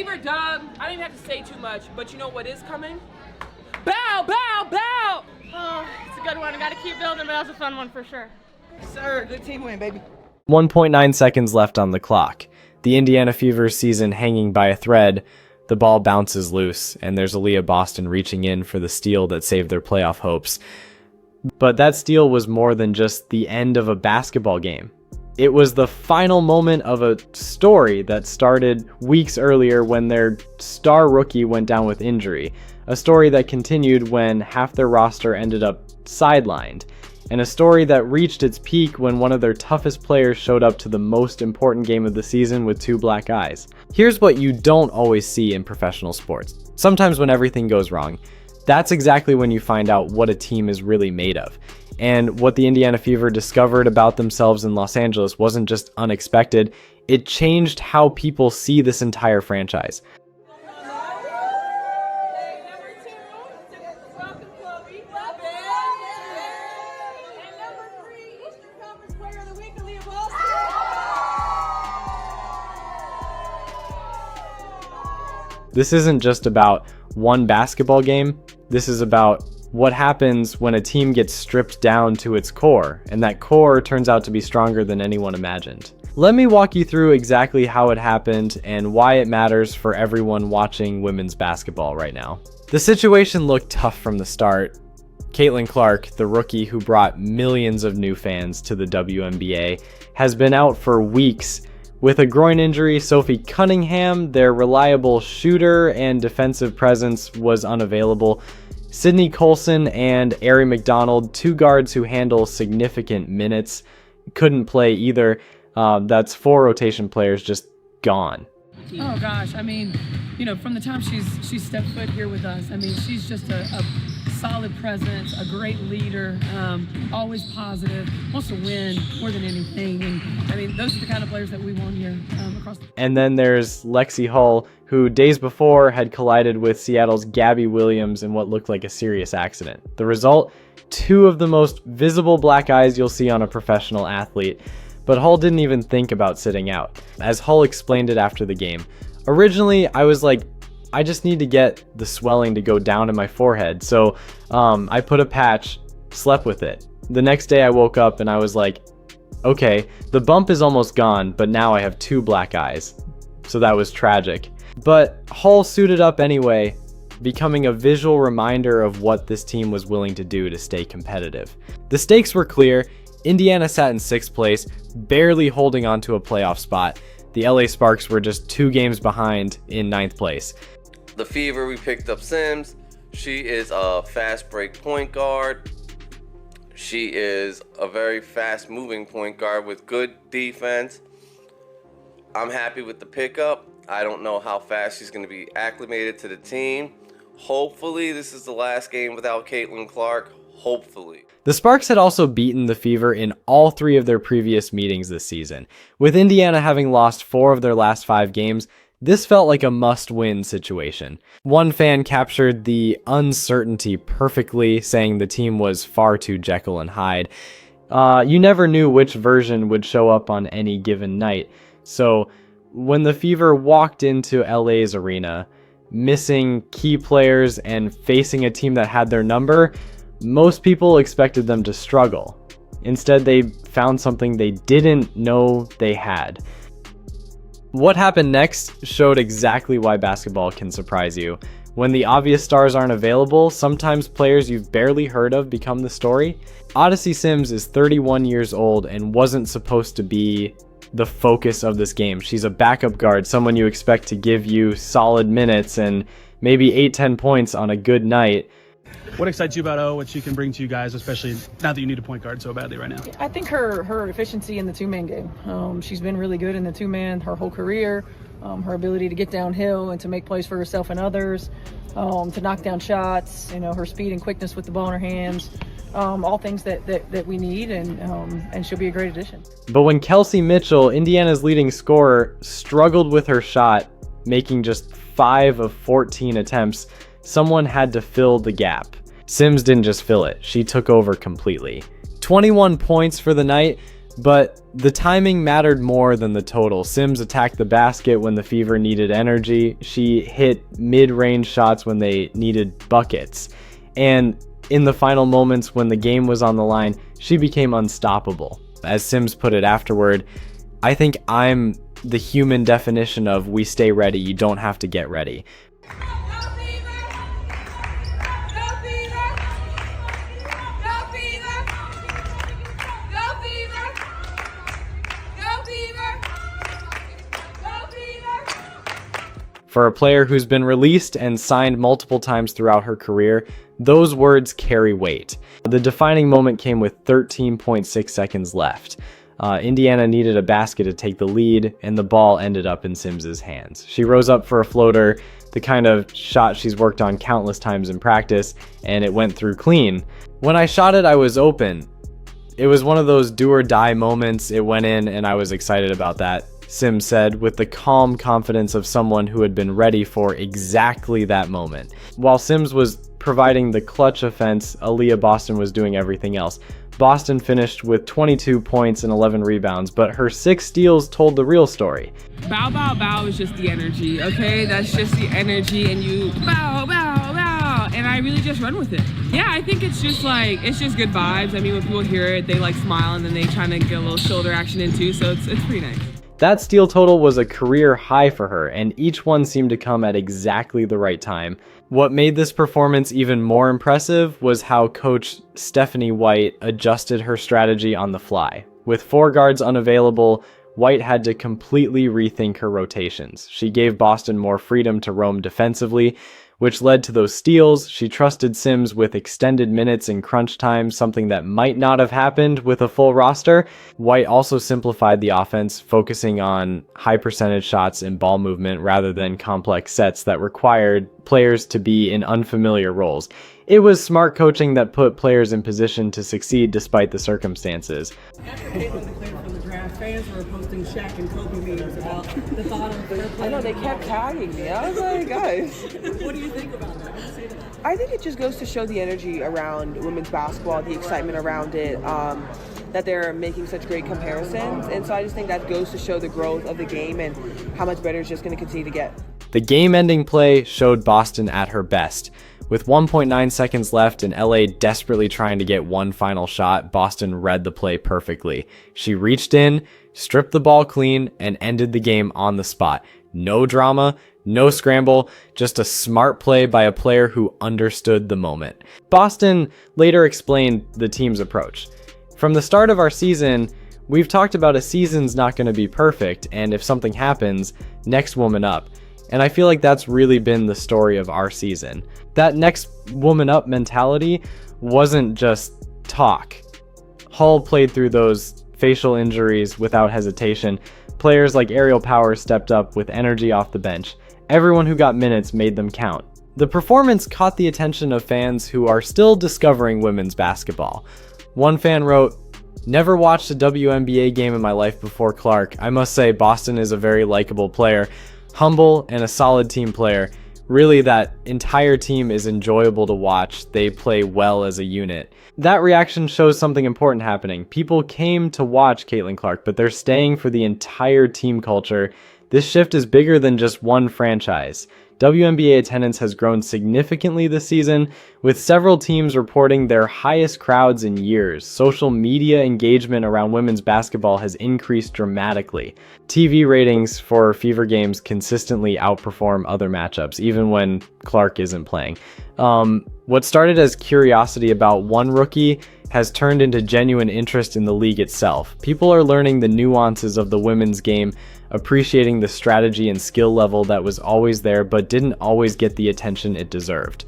Fever dub. I didn't have to say too much, but you know what is coming? Bow, bow, bow! Oh, it's a good one. I got to keep building, but that was a fun one for sure. Sir, good team win, baby. 1.9 seconds left on the clock. The Indiana Fever season hanging by a thread. The ball bounces loose, and there's Aliyah Boston reaching in for the steal that saved their playoff hopes. But that steal was more than just the end of a basketball game. It was the final moment of a story that started weeks earlier when their star rookie went down with injury. A story that continued when half their roster ended up sidelined. And a story that reached its peak when one of their toughest players showed up to the most important game of the season with 2 black eyes. Here's what you don't always see in professional sports. Sometimes when everything goes wrong, that's exactly when you find out what a team is really made of. And what the Indiana Fever discovered about themselves in Los Angeles wasn't just unexpected, it changed how people see this entire franchise. This isn't just about one basketball game. This is about what happens when a team gets stripped down to its core, and that core turns out to be stronger than anyone imagined. Let me walk you through exactly how it happened and why it matters for everyone watching women's basketball right now. The situation looked tough from the start. Caitlin Clark, the rookie who brought millions of new fans to the WNBA, has been out for weeks. With a groin injury, Sophie Cunningham, their reliable shooter and defensive presence, was unavailable. Sydney Colson and Ari McDonald, 2 guards who handle significant minutes, couldn't play either. That's 4 rotation players just gone. Oh gosh, I mean, you know, from the time she's stepped foot here with us, I mean, she's just a solid presence, a great leader, always positive, wants to win more than anything. And I mean, those are the kind of players that we want here across the... And then there's Lexi Hull, who days before had collided with Seattle's Gabby Williams in what looked like a serious accident. The result? 2 of the most visible black eyes you'll see on a professional athlete. But Hull didn't even think about sitting out. As Hull explained it after the game, originally I was like, I just need to get the swelling to go down in my forehead. So I put a patch, slept with it. The next day I woke up and I was like, okay, the bump is almost gone, but now I have 2 black eyes. So that was tragic. But Hull suited up anyway, becoming a visual reminder of what this team was willing to do to stay competitive. The stakes were clear. Indiana sat in 6th place, barely holding on to a playoff spot. The LA Sparks were just 2 games behind in 9th place. The Fever, we picked up Sims. She is a fast break point guard. She is a very fast moving point guard with good defense. I'm happy with the pickup. I don't know how fast she's going to be acclimated to the team. Hopefully this is the last game without Caitlin Clark. Hopefully. The Sparks had also beaten the Fever in all 3 of their previous meetings this season. With Indiana having lost 4 of their last 5 games, this felt like a must-win situation. One fan captured the uncertainty perfectly, saying the team was far too Jekyll and Hyde. You never knew which version would show up on any given night. So when the Fever walked into LA's arena, missing key players and facing a team that had their number, most people expected them to struggle. Instead, they found something they didn't know they had. What happened next showed exactly why basketball can surprise you. When the obvious stars aren't available, sometimes players you've barely heard of become the story. Odyssey Sims is 31 years old and wasn't supposed to be the focus of this game. She's a backup guard, someone you expect to give you solid minutes and maybe 8-10 points on a good night. What excites you about O, what she can bring to you guys, especially now that you need a point guard so badly right now? I think her efficiency in the 2-man game. She's been really good in the 2-man her whole career. Her ability to get downhill and to make plays for herself and others, to knock down shots, her speed and quickness with the ball in her hands, all things that we need, and she'll be a great addition. But when Kelsey Mitchell, Indiana's leading scorer, struggled with her shot, making just 5 of 14 attempts, someone had to fill the gap. Sims didn't just fill it, she took over completely. 21 points for the night, But the timing mattered more than the total. Sims attacked the basket when the Fever needed energy. She hit mid-range shots when they needed buckets. And in the final moments when the game was on the line, she became unstoppable. As Sims put it afterward, I think I'm the human definition of we stay ready, you don't have to get ready. For a player who's been released and signed multiple times throughout her career, those words carry weight. The defining moment came with 13.6 seconds left. Indiana needed a basket to take the lead, and the ball ended up in Sims's hands. She rose up for a floater, the kind of shot she's worked on countless times in practice, and it went through clean. When I shot it, I was open. It was one of those do or die moments. It went in, and I was excited about that, Sims said, with the calm confidence of someone who had been ready for exactly that moment. While Sims was providing the clutch offense, Aliyah Boston was doing everything else. Boston finished with 22 points and 11 rebounds, but her 6 steals told the real story. Bow, bow, bow is just the energy, okay? That's just the energy, and you bow, bow, bow, and I really just run with it. Yeah, I think it's just good vibes. I mean, when people hear it, they like smile, and then they try to get a little shoulder action in too, so it's pretty nice. That steal total was a career high for her, and each one seemed to come at exactly the right time. What made this performance even more impressive was how coach Stephanie White adjusted her strategy on the fly. With 4 guards unavailable, White had to completely rethink her rotations. She gave Boston more freedom to roam defensively, which led to those steals. She trusted Sims with extended minutes in crunch time, something that might not have happened with a full roster. White also simplified the offense, focusing on high percentage shots and ball movement rather than complex sets that required players to be in unfamiliar roles. It was smart coaching that put players in position to succeed despite the circumstances. After Caitlin declared for the draft, fans were posting Shaq and Kobe memes about the thought of her playing. I know, they kept tagging me. I was like, guys. What do you think about that? What do you say to that? I think it just goes to show the energy around women's basketball, the excitement around it, that they're making such great comparisons. And so I just think that goes to show the growth of the game and how much better it's just going to continue to get. The game-ending play showed Boston at her best. With 1.9 seconds left and LA desperately trying to get one final shot, Boston read the play perfectly. She reached in, stripped the ball clean, and ended the game on the spot. No drama, no scramble, just a smart play by a player who understood the moment. Boston later explained the team's approach. From the start of our season, we've talked about a season's not going to be perfect, and if something happens, next woman up. And I feel like that's really been the story of our season. That next woman up mentality wasn't just talk. Hull played through those facial injuries without hesitation. Players like Aerial Power stepped up with energy off the bench. Everyone who got minutes made them count. The performance caught the attention of fans who are still discovering women's basketball. One fan wrote, "Never watched a WNBA game in my life before Clark. I must say Boston is a very likable player. Humble and a solid team player. Really, that entire team is enjoyable to watch. They play well as a unit." That reaction shows something important happening. People came to watch Caitlin Clark, but they're staying for the entire team culture. This shift is bigger than just one franchise. WNBA attendance has grown significantly this season, with several teams reporting their highest crowds in years. Social media engagement around women's basketball has increased dramatically. TV ratings for Fever games consistently outperform other matchups, even when Clark isn't playing. What started as curiosity about one rookie has turned into genuine interest in the league itself. People are learning the nuances of the women's game, appreciating the strategy and skill level that was always there but didn't always get the attention it deserved.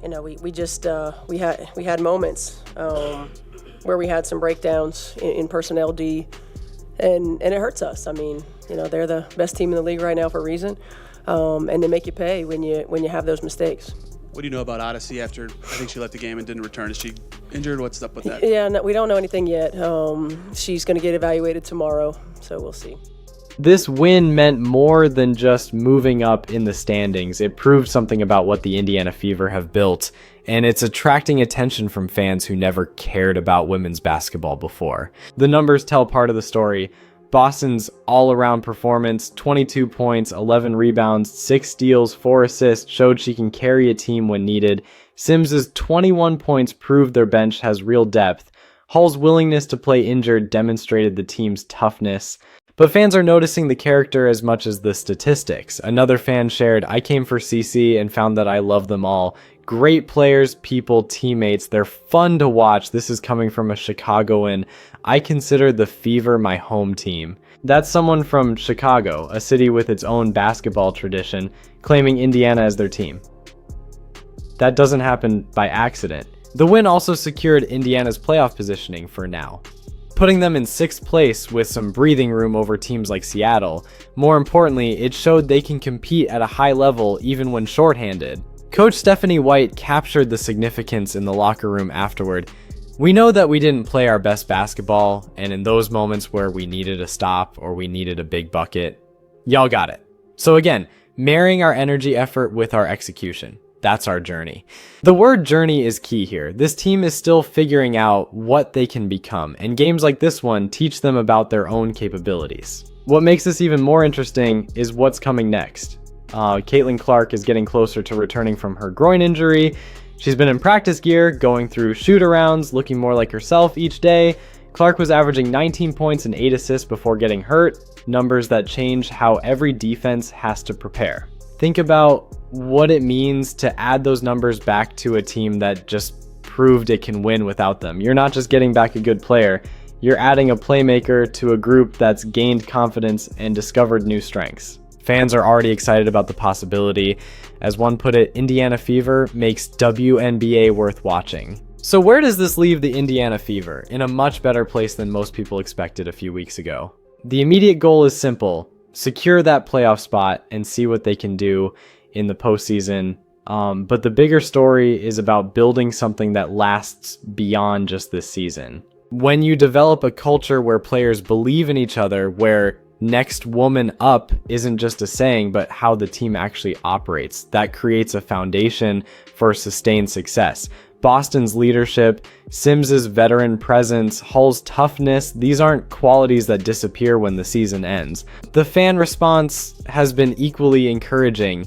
You know, we just we had moments where we had some breakdowns in personnel D, and it hurts us. I mean, you know, they're the best team in the league right now for a reason, and they make you pay when you have those mistakes. What do you know about Odyssey after, I think she left the game and didn't return? Is she injured? What's up with that? Yeah, no, we don't know anything yet. She's going to get evaluated tomorrow, so we'll see. This win meant more than just moving up in the standings. It proved something about what the Indiana Fever have built, and it's attracting attention from fans who never cared about women's basketball before. The numbers tell part of the story. Boston's all-around performance, 22 points, 11 rebounds, 6 steals, 4 assists, showed she can carry a team when needed. Sims's 21 points proved their bench has real depth. Hull's willingness to play injured demonstrated the team's toughness. But fans are noticing the character as much as the statistics. Another fan shared, "I came for CC and found that I love them all. Great players, people, teammates. They're fun to watch." This is coming from a Chicagoan. "I consider the Fever my home team." That's someone from Chicago, a city with its own basketball tradition, claiming Indiana as their team. That doesn't happen by accident. The win also secured Indiana's playoff positioning for now, putting them in 6th place with some breathing room over teams like Seattle. More importantly, it showed they can compete at a high level even when shorthanded. Coach Stephanie White captured the significance in the locker room afterward. "We know that we didn't play our best basketball, and in those moments where we needed a stop or we needed a big bucket, y'all got it." So again, marrying our energy effort with our execution. That's our journey. The word journey is key here. This team is still figuring out what they can become, and games like this one teach them about their own capabilities. What makes this even more interesting is what's coming next. Caitlin Clark is getting closer to returning from her groin injury. She's been in practice gear, going through shoot-arounds, looking more like herself each day. Clark was averaging 19 points and 8 assists before getting hurt, numbers that change how every defense has to prepare. Think about what it means to add those numbers back to a team that just proved it can win without them. You're not just getting back a good player, you're adding a playmaker to a group that's gained confidence and discovered new strengths. Fans are already excited about the possibility. As one put it, Indiana Fever makes WNBA worth watching. So where does this leave the Indiana Fever? In a much better place than most people expected a few weeks ago. The immediate goal is simple: secure that playoff spot and see what they can do in the postseason. But the bigger story is about building something that lasts beyond just this season. When you develop a culture where players believe in each other, where next woman up isn't just a saying, but how the team actually operates, that creates a foundation for sustained success. Boston's leadership, Sims's veteran presence, Hull's toughness, these aren't qualities that disappear when the season ends. The fan response has been equally encouraging.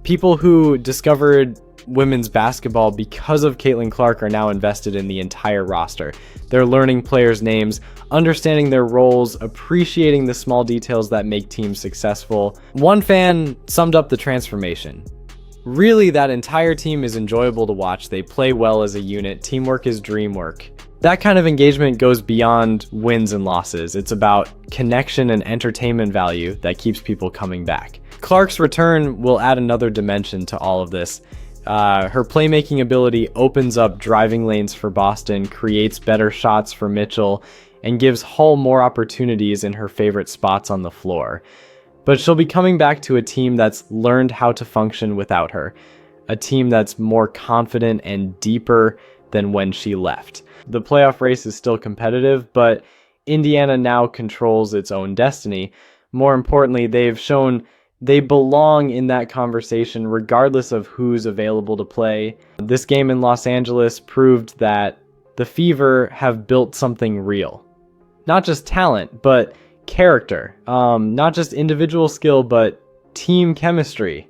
People who discovered women's basketball because of Caitlin Clark are now invested in the entire roster. They're learning players' names, understanding their roles, appreciating the small details that make teams successful. One fan summed up the transformation. "Really, that entire team is enjoyable to watch. They play well as a unit. Teamwork is dream work." That kind of engagement goes beyond wins and losses. It's about connection and entertainment value that keeps people coming back. Clark's return will add another dimension to all of this. Her playmaking ability opens up driving lanes for Boston, creates better shots for Mitchell, and gives Hull more opportunities in her favorite spots on the floor. But she'll be coming back to a team that's learned how to function without her. A team that's more confident and deeper than when she left. The playoff race is still competitive, but Indiana now controls its own destiny. More importantly, they've shown they belong in that conversation regardless of who's available to play. This game in Los Angeles proved that the Fever have built something real. Not just talent, but character. Not just individual skill, but team chemistry.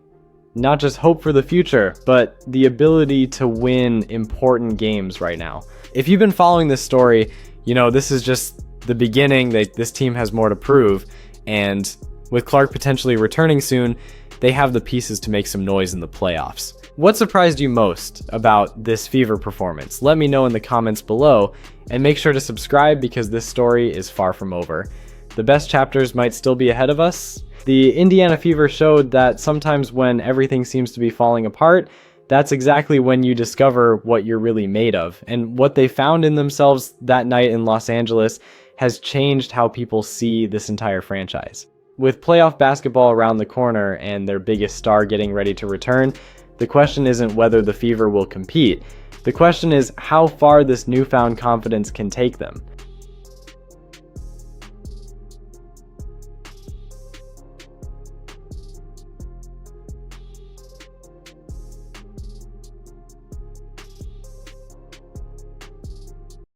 Not just hope for the future, but the ability to win important games right now. If you've been following this story, you know this is just the beginning. This team has more to prove, and with Clark potentially returning soon, they have the pieces to make some noise in the playoffs. What surprised you most about this Fever performance? Let me know in the comments below, and make sure to subscribe because this story is far from over. The best chapters might still be ahead of us. The Indiana Fever showed that sometimes when everything seems to be falling apart, that's exactly when you discover what you're really made of. And what they found in themselves that night in Los Angeles has changed how people see this entire franchise. With playoff basketball around the corner and their biggest star getting ready to return, the question isn't whether the Fever will compete. The question is how far this newfound confidence can take them.